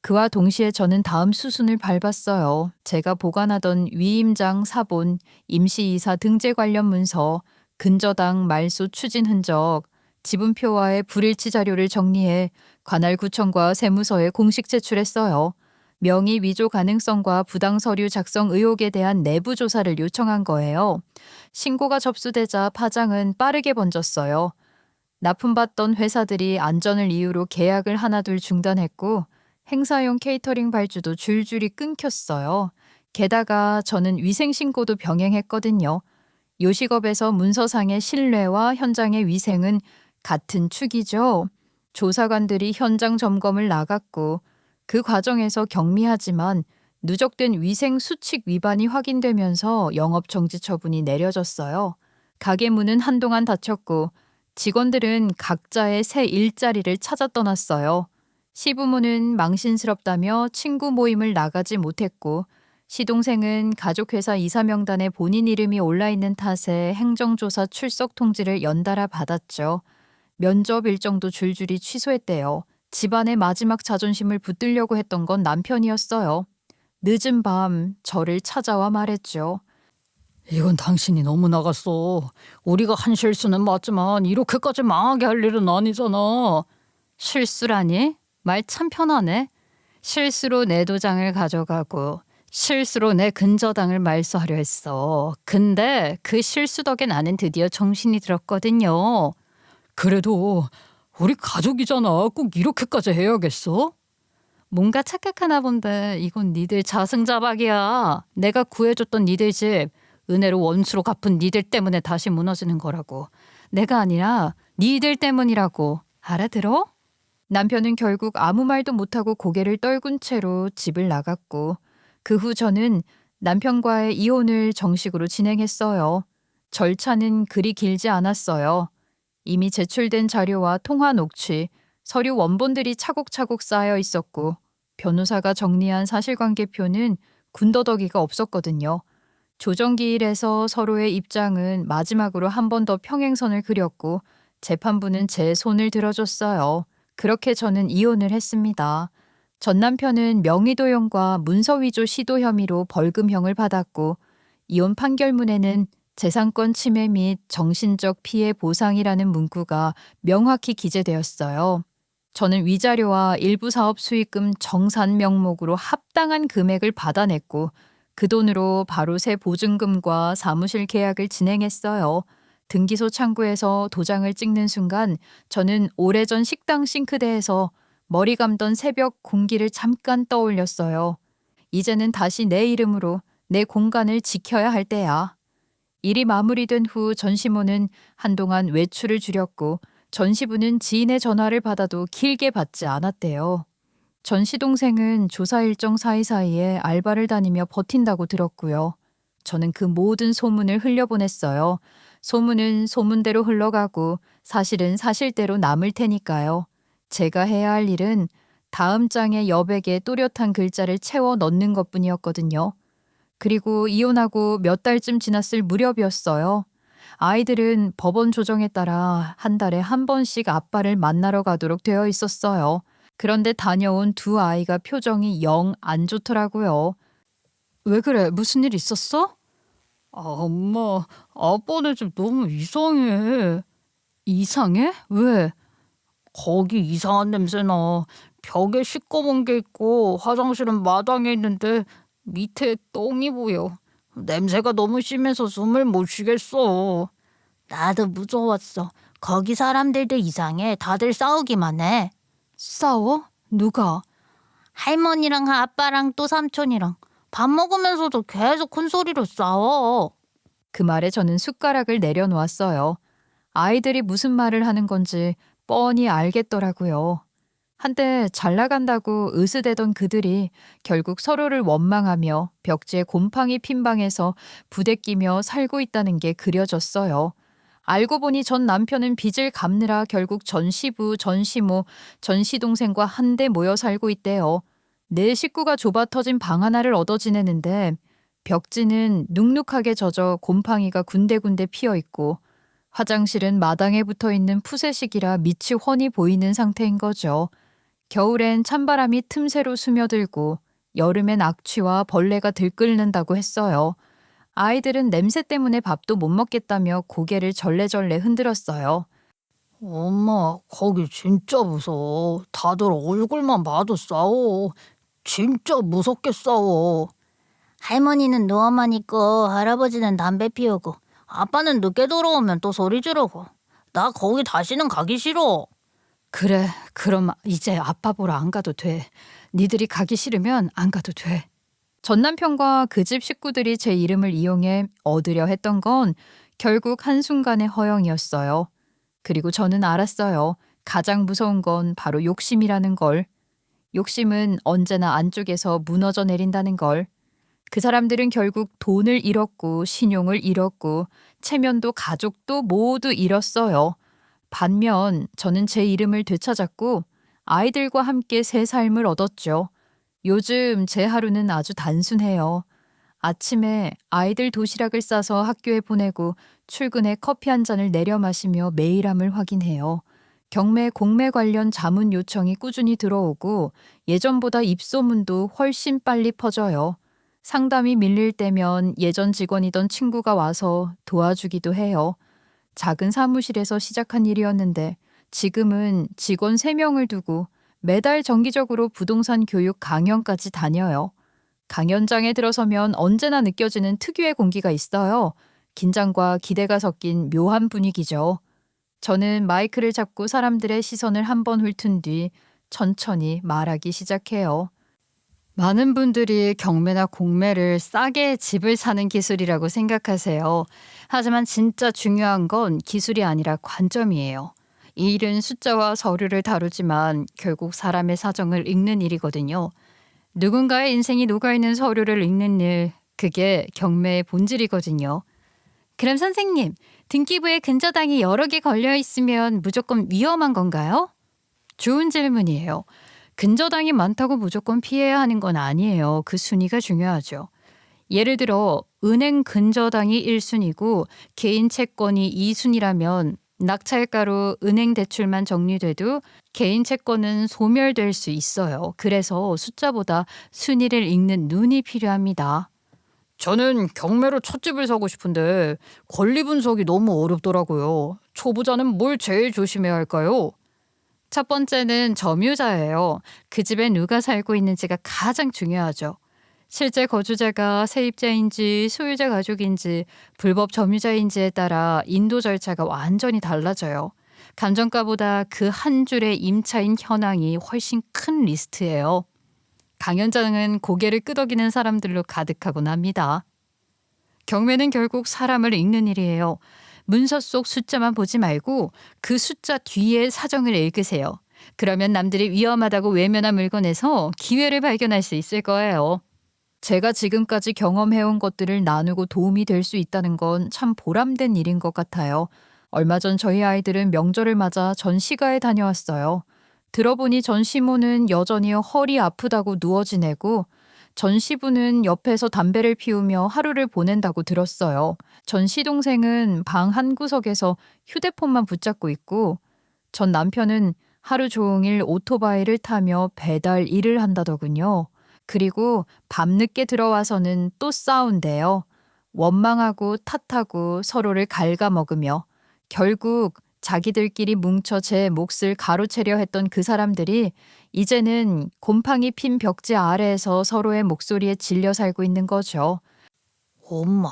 Speaker 1: 그와 동시에 저는 다음 수순을 밟았어요. 제가 보관하던 위임장 사본, 임시이사 등재 관련 문서, 근저당 말소 추진 흔적, 지분표와의 불일치 자료를 정리해 관할구청과 세무서에 공식 제출했어요. 명의 위조 가능성과 부당 서류 작성 의혹에 대한 내부 조사를 요청한 거예요. 신고가 접수되자 파장은 빠르게 번졌어요. 납품받던 회사들이 안전을 이유로 계약을 하나둘 중단했고 행사용 케이터링 발주도 줄줄이 끊겼어요. 게다가 저는 위생신고도 병행했거든요. 요식업에서 문서상의 신뢰와 현장의 위생은 같은 축이죠. 조사관들이 현장 점검을 나갔고 그 과정에서 경미하지만 누적된 위생 수칙 위반이 확인되면서 영업 정지 처분이 내려졌어요. 가게 문은 한동안 닫혔고 직원들은 각자의 새 일자리를 찾아 떠났어요. 시부모는 망신스럽다며 친구 모임을 나가지 못했고 시동생은 가족회사 이사 명단에 본인 이름이 올라있는 탓에 행정조사 출석 통지를 연달아 받았죠. 면접 일정도 줄줄이 취소했대요. 집안의 마지막 자존심을 붙들려고 했던 건 남편이었어요. 늦은 밤 저를 찾아와 말했죠.
Speaker 2: 이건 당신이 너무 나갔어. 우리가 한 실수는 맞지만 이렇게까지 망하게 할 일은 아니잖아.
Speaker 1: 실수라니? 말 참 편하네. 실수로 내 도장을 가져가고 실수로 내 근저당을 말소하려 했어. 근데 그 실수 덕에 나는 드디어 정신이 들었거든요.
Speaker 2: 그래도 우리 가족이잖아. 꼭 이렇게까지 해야겠어?
Speaker 1: 뭔가 착각하나 본데 이건 니들 자승자박이야. 내가 구해줬던 니들 집 은혜로 원수로 갚은 니들 때문에 다시 무너지는 거라고. 내가 아니라 니들 때문이라고. 알아들어? 남편은 결국 아무 말도 못하고 고개를 떨군 채로 집을 나갔고 그 후 저는 남편과의 이혼을 정식으로 진행했어요. 절차는 그리 길지 않았어요. 이미 제출된 자료와 통화 녹취, 서류 원본들이 차곡차곡 쌓여 있었고 변호사가 정리한 사실관계표는 군더더기가 없었거든요. 조정기일에서 서로의 입장은 마지막으로 한 번 더 평행선을 그렸고 재판부는 제 손을 들어줬어요. 그렇게 저는 이혼을 했습니다. 전 남편은 명의도용과 문서위조 시도 혐의로 벌금형을 받았고 이혼 판결문에는 재산권 침해 및 정신적 피해 보상이라는 문구가 명확히 기재되었어요. 저는 위자료와 일부 사업 수익금 정산 명목으로 합당한 금액을 받아냈고 그 돈으로 바로 새 보증금과 사무실 계약을 진행했어요. 등기소 창구에서 도장을 찍는 순간 저는 오래전 식당 싱크대에서 머리 감던 새벽 공기를 잠깐 떠올렸어요. 이제는 다시 내 이름으로 내 공간을 지켜야 할 때야. 일이 마무리된 후 전시모는 한동안 외출을 줄였고 전시부는 지인의 전화를 받아도 길게 받지 않았대요. 전시 동생은 조사 일정 사이사이에 알바를 다니며 버틴다고 들었고요. 저는 그 모든 소문을 흘려보냈어요. 소문은 소문대로 흘러가고 사실은 사실대로 남을 테니까요. 제가 해야 할 일은 다음 장의 여백에 또렷한 글자를 채워 넣는 것뿐이었거든요. 그리고 이혼하고 몇 달쯤 지났을 무렵이었어요. 아이들은 법원 조정에 따라 한 달에 한 번씩 아빠를 만나러 가도록 되어 있었어요. 그런데 다녀온 두 아이가 표정이 영 안 좋더라고요.
Speaker 2: 왜 그래? 무슨 일 있었어? 엄마, 아빠네 집 너무 이상해. 이상해? 왜? 거기 이상한 냄새 나. 벽에 시꺼먼 게 있고 화장실은 마당에 있는데 밑에 똥이 보여. 냄새가 너무 심해서 숨을 못 쉬겠어.
Speaker 3: 나도 무서웠어. 거기 사람들도 이상해. 다들 싸우기만 해.
Speaker 2: 싸워? 누가?
Speaker 3: 할머니랑 아빠랑 또 삼촌이랑 밥 먹으면서도 계속 큰 소리로 싸워.
Speaker 1: 그 말에 저는 숟가락을 내려놓았어요. 아이들이 무슨 말을 하는 건지 뻔히 알겠더라고요. 한때 잘 나간다고 으스대던 그들이 결국 서로를 원망하며 벽지에 곰팡이 핀 방에서 부대끼며 살고 있다는 게 그려졌어요. 알고 보니 전 남편은 빚을 갚느라 결국 전시부, 전시모, 전시동생과 한데 모여 살고 있대요. 내 식구가 좁아 터진 방 하나를 얻어 지내는데 벽지는 눅눅하게 젖어 곰팡이가 군데군데 피어 있고 화장실은 마당에 붙어 있는 푸세식이라 밑이 훤히 보이는 상태인 거죠. 겨울엔 찬바람이 틈새로 스며들고 여름엔 악취와 벌레가 들끓는다고 했어요. 아이들은 냄새 때문에 밥도 못 먹겠다며 고개를 절레절레 흔들었어요.
Speaker 2: 엄마, 거기 진짜 무서워. 다들 얼굴만 봐도 싸워. 진짜 무섭게 싸워.
Speaker 3: 할머니는 누워만 있고 할아버지는 담배 피우고 아빠는 늦게 들어오면 또 소리 지르고. 나 거기 다시는 가기 싫어.
Speaker 2: 그래, 그럼 이제 아빠 보러 안 가도 돼. 니들이 가기 싫으면 안 가도 돼.
Speaker 1: 전 남편과 그 집 식구들이 제 이름을 이용해 얻으려 했던 건 결국 한순간의 허영이었어요. 그리고 저는 알았어요. 가장 무서운 건 바로 욕심이라는 걸. 욕심은 언제나 안쪽에서 무너져 내린다는 걸. 그 사람들은 결국 돈을 잃었고 신용을 잃었고 체면도 가족도 모두 잃었어요. 반면 저는 제 이름을 되찾았고 아이들과 함께 새 삶을 얻었죠. 요즘 제 하루는 아주 단순해요. 아침에 아이들 도시락을 싸서 학교에 보내고 출근해 커피 한 잔을 내려 마시며 메일함을 확인해요. 경매 공매 관련 자문 요청이 꾸준히 들어오고 예전보다 입소문도 훨씬 빨리 퍼져요. 상담이 밀릴 때면 예전 직원이던 친구가 와서 도와주기도 해요. 작은 사무실에서 시작한 일이었는데 지금은 직원 3명을 두고 매달 정기적으로 부동산 교육 강연까지 다녀요. 강연장에 들어서면 언제나 느껴지는 특유의 공기가 있어요. 긴장과 기대가 섞인 묘한 분위기죠. 저는 마이크를 잡고 사람들의 시선을 한번 훑은 뒤 천천히 말하기 시작해요.
Speaker 2: 많은 분들이 경매나 공매를 싸게 집을 사는 기술이라고 생각하세요. 하지만 진짜 중요한 건 기술이 아니라 관점이에요. 이 일은 숫자와 서류를 다루지만 결국 사람의 사정을 읽는 일이거든요. 누군가의 인생이 녹아있는 서류를 읽는 일, 그게 경매의 본질이거든요.
Speaker 3: 그럼 선생님, 등기부에 근저당이 여러 개 걸려 있으면 무조건 위험한 건가요?
Speaker 2: 좋은 질문이에요. 근저당이 많다고 무조건 피해야 하는 건 아니에요. 그 순위가 중요하죠. 예를 들어 은행 근저당이 1순위고 개인 채권이 2순위라면
Speaker 1: 낙찰가로 은행 대출만 정리돼도 개인 채권은 소멸될 수 있어요. 그래서 숫자보다 순위를 읽는 눈이 필요합니다.
Speaker 2: 저는 경매로 찻집을 사고 싶은데 권리 분석이 너무 어렵더라고요. 초보자는 뭘 제일 조심해야 할까요?
Speaker 1: 첫 번째는 점유자예요. 그 집에 누가 살고 있는지가 가장 중요하죠. 실제 거주자가 세입자인지 소유자 가족인지 불법 점유자인지에 따라 인도 절차가 완전히 달라져요. 감정가보다 그 한 줄의 임차인 현황이 훨씬 큰 리스트예요. 강연장은 고개를 끄덕이는 사람들로 가득하곤 합니다. 경매는 결국 사람을 읽는 일이에요. 문서 속 숫자만 보지 말고 그 숫자 뒤에 사정을 읽으세요. 그러면 남들이 위험하다고 외면한 물건에서 기회를 발견할 수 있을 거예요. 제가 지금까지 경험해온 것들을 나누고 도움이 될 수 있다는 건 참 보람된 일인 것 같아요. 얼마 전 저희 아이들은 명절을 맞아 전시가에 다녀왔어요. 들어보니 전시모는 여전히 허리 아프다고 누워 지내고 전시부는 옆에서 담배를 피우며 하루를 보낸다고 들었어요. 전시 동생은 방 한 구석에서 휴대폰만 붙잡고 있고 전 남편은 하루 종일 오토바이를 타며 배달 일을 한다더군요. 그리고 밤늦게 들어와서는 또 싸운대요. 원망하고 탓하고 서로를 갉아먹으며 결국 자기들끼리 뭉쳐 제 몫을 가로채려 했던 그 사람들이 이제는 곰팡이 핀 벽지 아래에서 서로의 목소리에 질려 살고 있는 거죠.
Speaker 2: 엄마,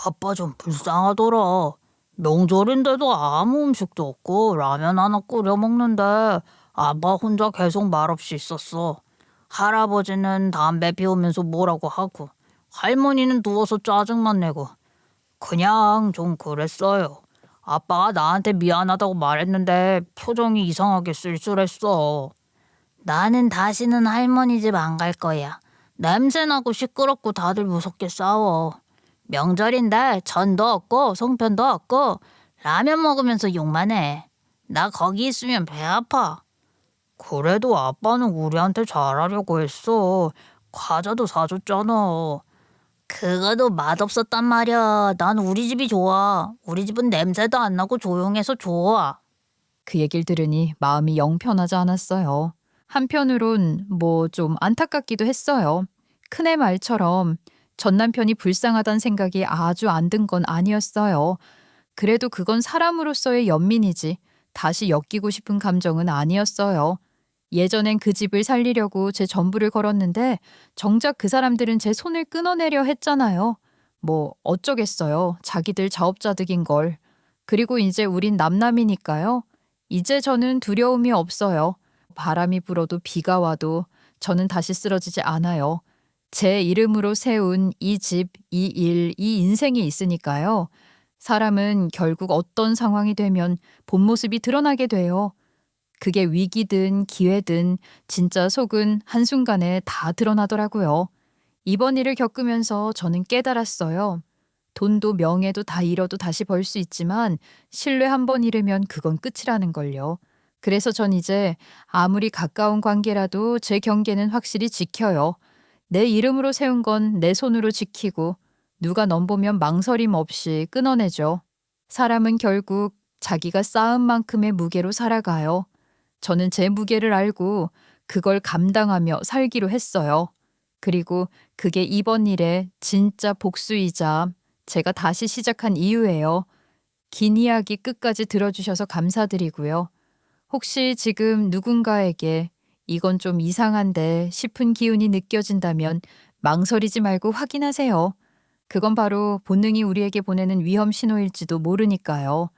Speaker 2: 아빠 좀 불쌍하더라. 명절인데도 아무 음식도 없고 라면 하나 끓여 먹는데 아빠 혼자 계속 말없이 있었어. 할아버지는 담배 피우면서 뭐라고 하고 할머니는 누워서 짜증만 내고 그냥 좀 그랬어요. 아빠가 나한테 미안하다고 말했는데 표정이 이상하게 쓸쓸했어. 나는 다시는 할머니 집 안 갈 거야. 냄새나고 시끄럽고 다들 무섭게 싸워. 명절인데 전도 없고 송편도 없고 라면 먹으면서 욕만 해. 나 거기 있으면 배 아파. 그래도 아빠는 우리한테 잘하려고 했어. 과자도 사줬잖아. 그거도 맛없었단 말이야. 난 우리 집이 좋아. 우리 집은 냄새도 안 나고 조용해서 좋아.
Speaker 1: 그 얘기를 들으니 마음이 영 편하지 않았어요. 한편으론 좀 안타깝기도 했어요. 큰애 말처럼 전 남편이 불쌍하다는 생각이 아주 안 든 건 아니었어요. 그래도 그건 사람으로서의 연민이지 다시 엮이고 싶은 감정은 아니었어요. 예전엔 그 집을 살리려고 제 전부를 걸었는데 정작 그 사람들은 제 손을 끊어내려 했잖아요. 어쩌겠어요. 자기들 자업자득인 걸. 그리고 이제 우린 남남이니까요. 이제 저는 두려움이 없어요. 바람이 불어도 비가 와도 저는 다시 쓰러지지 않아요. 제 이름으로 세운 이 집, 이 일, 이 인생이 있으니까요. 사람은 결국 어떤 상황이 되면 본 모습이 드러나게 돼요. 그게 위기든 기회든 진짜 속은 한순간에 다 드러나더라고요. 이번 일을 겪으면서 저는 깨달았어요. 돈도 명예도 다 잃어도 다시 벌 수 있지만 신뢰 한 번 잃으면 그건 끝이라는 걸요. 그래서 전 이제 아무리 가까운 관계라도 제 경계는 확실히 지켜요. 내 이름으로 세운 건 내 손으로 지키고 누가 넘보면 망설임 없이 끊어내죠. 사람은 결국 자기가 쌓은 만큼의 무게로 살아가요. 저는 제 무게를 알고 그걸 감당하며 살기로 했어요. 그리고 그게 이번 일의 진짜 복수이자 제가 다시 시작한 이유예요. 긴 이야기 끝까지 들어주셔서 감사드리고요. 혹시 지금 누군가에게 이건 좀 이상한데 싶은 기운이 느껴진다면 망설이지 말고 확인하세요. 그건 바로 본능이 우리에게 보내는 위험 신호일지도 모르니까요.